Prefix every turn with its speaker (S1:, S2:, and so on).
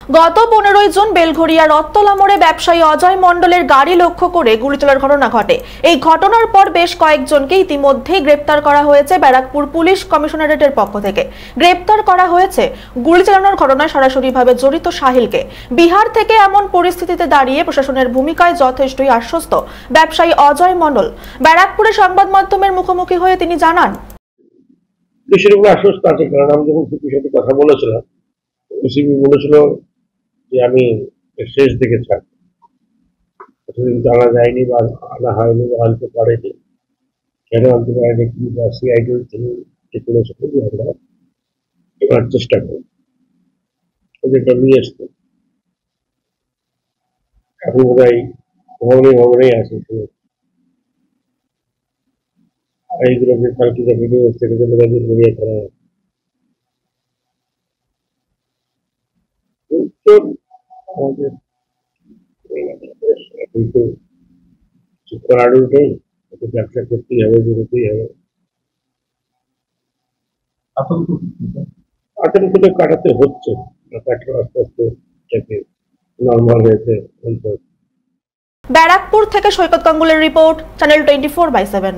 S1: গত 15 জুন বেলঘরিয়া রত্তলা মোড়ে ব্যবসায়ী অজয় মণ্ডলের গাড়ি লক্ষ্য করে গুলি চলার ঘটনা ঘটে। এই ঘটনার পর বেশ কয়েকজনকে ইতিমধ্যেই গ্রেপ্তার করা হয়েছে ব্যারাকপুর পুলিশ কমিশনারেটের পক্ষ থেকে। গ্রেপ্তার করা হয়েছে গুলি চালানোর ঘটনায় সরাসরিভাবে জড়িত সাহিলকে। বিহার থেকে এমন পরিস্থিতিতে দাঁড়িয়ে প্রশাসনের ভূমিকায় যথেষ্টই আশ্বস্ত ব্যবসায়ী অজয় মণ্ডল। ব্যারাকপুরে সংবাদ মাধ্যমের মুখোমুখি হয়ে তিনি জানান,
S2: পুলিশের উপর আশ্বস্ত আছে, কারণ আমি যখন সিপির সাথে কথা বলেছিলাম, সিপি বলেছিল যে আমি শেষ দিকে থাকবো, কিন্তু আনা যায়নি বা আনা হয়নি বা আনতে পারেনি। কেন আনতে পারেনি কি বা সিআইডি থেকে যে কোনো সেগুলি আমরা এবার চেষ্টা করি ওদেরটা নিয়ে আসতে। এখন বোধ হয় ভবনেই আছে এইগুলো যে কালকে যে ভিডিও থেকে যে মেয়েদের বেরিয়ে করা আমাদের কিন্তু করার উঠেই ব্যবসা করতেই হবে, বেরোতেই হবে। আতঙ্কটা কাটাতে হচ্ছে, কাটলে আস্তে আস্তে এটাকে নর্মাল হয়েছে।
S1: ব্যারাকপুর থেকে সৈকত গাঙ্গুলের রিপোর্ট, চ্যানেল 24/7।